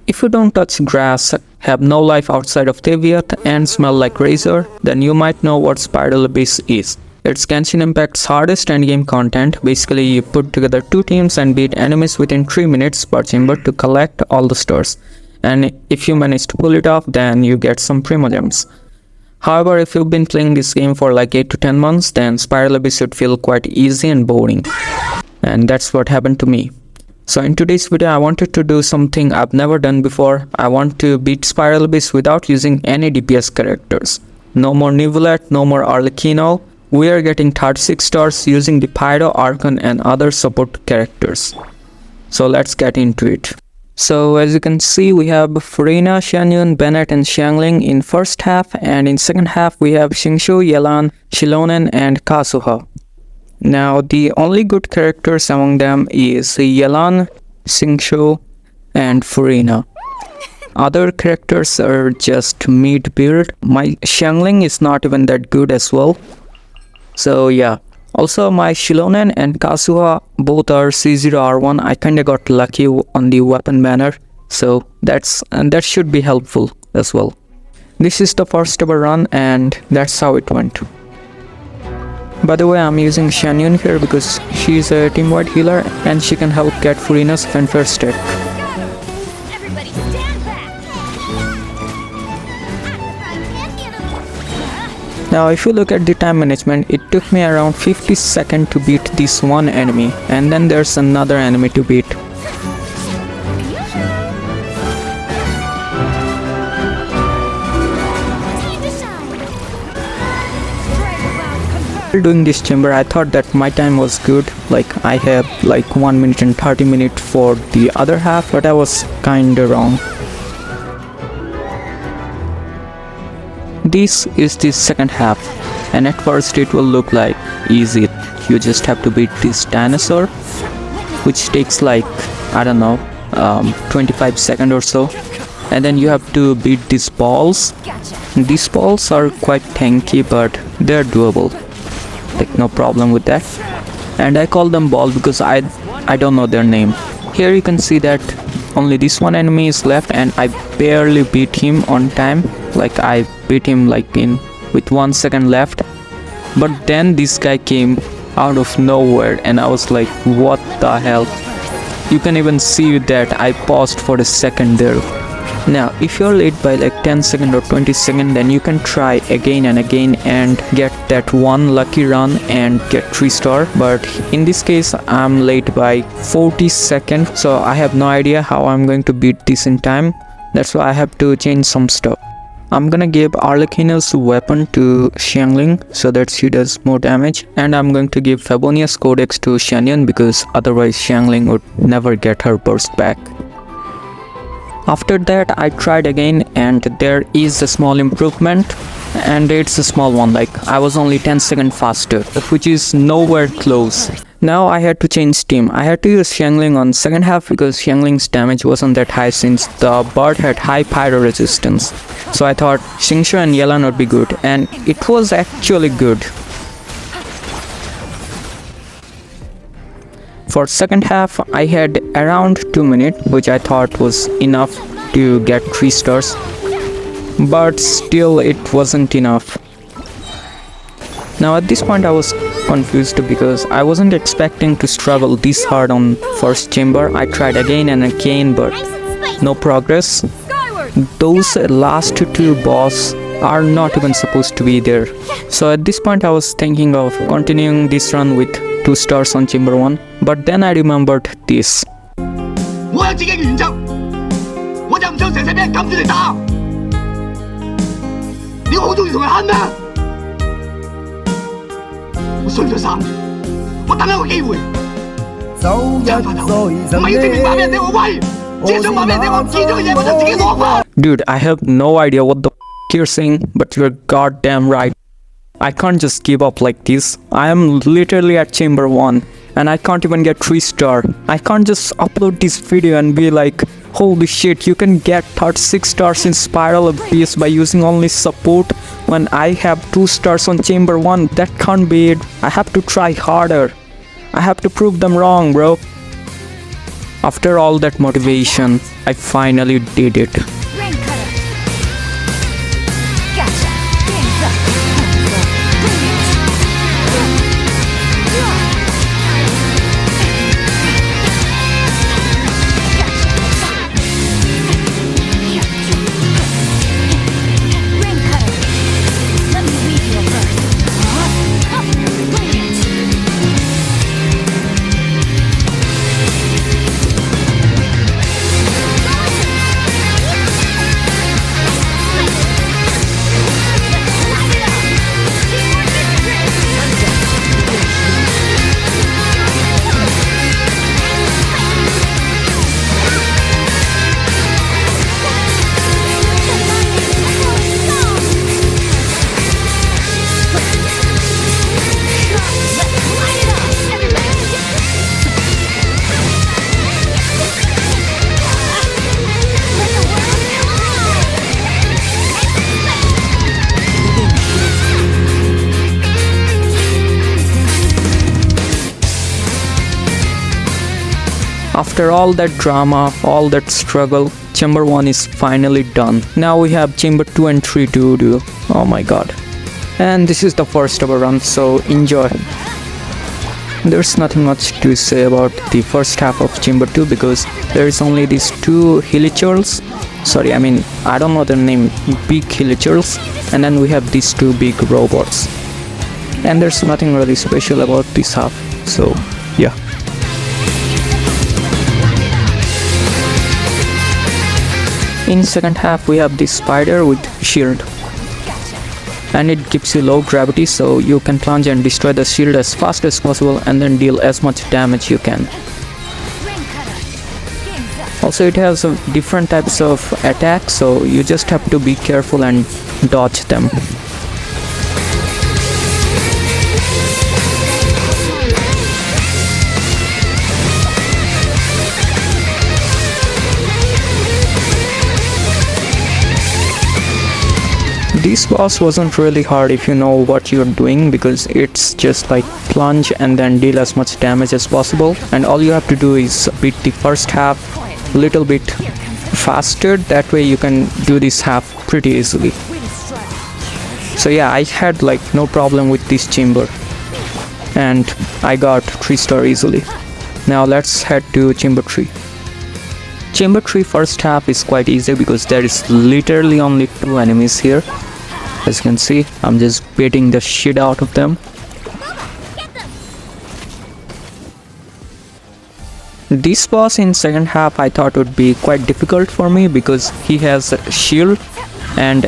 If you don't touch grass, have no life outside of Neuvillette, and smell like razor, then you might know what Spiral Abyss is. It's Genshin Impact's hardest endgame content. Basically, you put together 2 teams and beat enemies within 3 minutes per chamber to collect all the stars. And if you manage to pull it off, then you get some primo gems. However, if you've been playing this game for like 8 to 10 months, then Spiral Abyss should feel quite easy and boring. And that's what happened to me. So in today's video, I wanted to do something I've never done before. I want to beat Spiral Abyss without using any DPS characters. No more Neuvillette, no more Arlecchino. We are getting 36 stars using the Pyro, Archon and other support characters. So let's get into it. So as you can see, we have Furina, Xianyun, Bennett and Xiangling in first half, and in second half we have Xingqiu, Yelan, Xilonen and Kazuha. Now the only good characters among them is Yelan, Xingqiu and Furina. Other characters are just mid-build. My Xiangling is not even that good as well. So yeah. Also my Xilonen and Kazuha both are C0R1. I kinda got lucky on the weapon banner. So that should be helpful as well. This is the first ever run and that's how it went. By the way, I'm using Xianyun here because she's a team-wide healer and she can help get Furina's fanfare stack. Everybody stand back. Now if you look at the time management, it took me around 50 seconds to beat this one enemy, and then there's another enemy to beat. While doing this chamber, I thought that my time was good, like I have like 1 minute and 30 minutes for the other half, but I was kinda wrong. This is the second half, and at first it will look like easy. You just have to beat this dinosaur, which takes like, I don't know, 25 seconds or so. And then you have to beat these balls. These balls are quite tanky, but they're doable. Like no problem with that. And I call them ball because I don't know their name. Here you can see that only this one enemy is left and I barely beat him on time. Like I beat him like with 1 second left. But then this guy came out of nowhere and I was like, what the hell? You can even see that I paused for a second there. Now if you're late by like 10 seconds or 20 seconds, then you can try again and again and get that one lucky run and get 3 star. But in this case I'm late by 40 seconds, so I have no idea how I'm going to beat this in time. That's why I have to change some stuff. I'm gonna give Arlecchino's weapon to Xiangling so that she does more damage, and I'm going to give Favonia's Codex to Xianyun because otherwise Xiangling would never get her burst back. After that I tried again and there is a small improvement, and it's a small one, like I was only 10 seconds faster, which is nowhere close. Now I had to change team. I had to use Xiangling on second half because Xiangling's damage wasn't that high since the bird had high pyro resistance. So I thought Xingqiu and Yelan would be good, and it was actually good. For second half I had around 2 minutes, which I thought was enough to get 3 stars, but still it wasn't enough. Now at this point I was confused because I wasn't expecting to struggle this hard on first chamber. I tried again and again but no progress. Those last 2 boss are not even supposed to be there. So at this point I was thinking of continuing this run with 2 stars on chamber 1, but then I remembered this. Dude, I have no idea what the you're saying, but you're goddamn right. I can't just give up like this. I am literally at chamber 1 and I can't even get 3 star. I can't just upload this video and be like, holy shit, you can get 36 stars in Spiral Abyss by using only support when I have 2 stars on chamber 1. That can't be it. I have to try harder. I have to prove them wrong, bro. After all that motivation, I finally did it. Rain cutter. Gotcha. Game's up. Rain cutter. Let me weave you a verse. Brilliant. After all that drama, all that struggle, Chamber 1 is finally done. Now we have Chamber 2 and 3 to do. Oh my god. And this is the first of a run, so enjoy. There's nothing much to say about the first half of Chamber 2 because there is only these two hilichurls. Sorry, I don't know their name, big hilichurls. And then we have these two big robots. And there's nothing really special about this half, so yeah. In second half we have this spider with shield, and it gives you low gravity, so you can plunge and destroy the shield as fast as possible and then deal as much damage you can. Also it has different types of attacks, so you just have to be careful and dodge them. This boss wasn't really hard if you know what you're doing, because it's just like plunge and then deal as much damage as possible, and all you have to do is beat the first half a little bit faster. That way you can do this half pretty easily. So yeah, I had like no problem with this chamber and I got 3-star easily. Now let's head to Chamber 3. Chamber 3 first half is quite easy because there is literally only 2 enemies here. As you can see, I'm just beating the shit out of them. This boss in second half I thought would be quite difficult for me because he has a shield and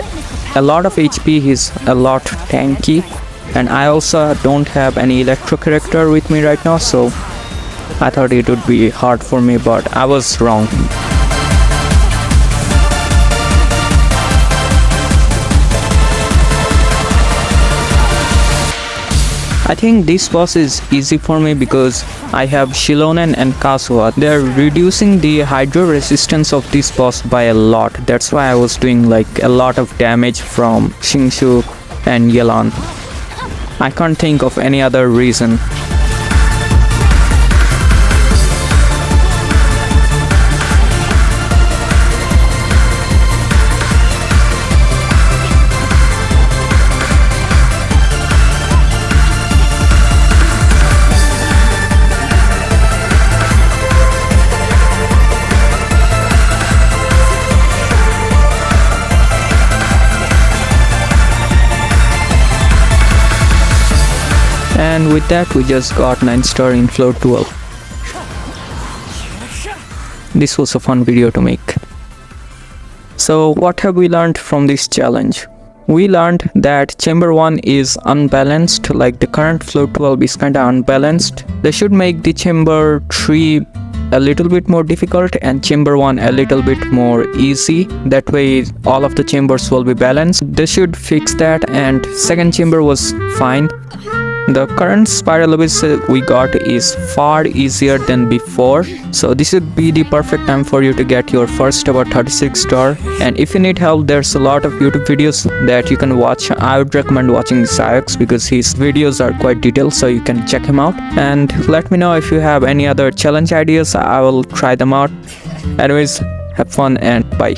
a lot of HP, he's a lot tanky, and I also don't have any electro character with me right now, so I thought it would be hard for me, but I was wrong. I think this boss is easy for me because I have Shilonen and Kazuha. They are reducing the hydro resistance of this boss by a lot. That's why I was doing like a lot of damage from Xingshu and Yelan. I can't think of any other reason. And with that we just got 9-star in floor 12. This was a fun video to make. So what have we learned from this challenge? We learned that Chamber 1 is unbalanced, like the current floor 12 is kinda unbalanced. They should make the Chamber 3 a little bit more difficult and Chamber 1 a little bit more easy. That way all of the chambers will be balanced. They should fix that, and second chamber was fine. The current spiral abyss we got is far easier than before, so this would be the perfect time for you to get your first ever 36 star. And if you need help, there's a lot of YouTube videos that you can watch. I would recommend watching Siox because his videos are quite detailed, so you can check him out. And let me know if you have any other challenge ideas. I will try them out. Anyways, have fun and bye.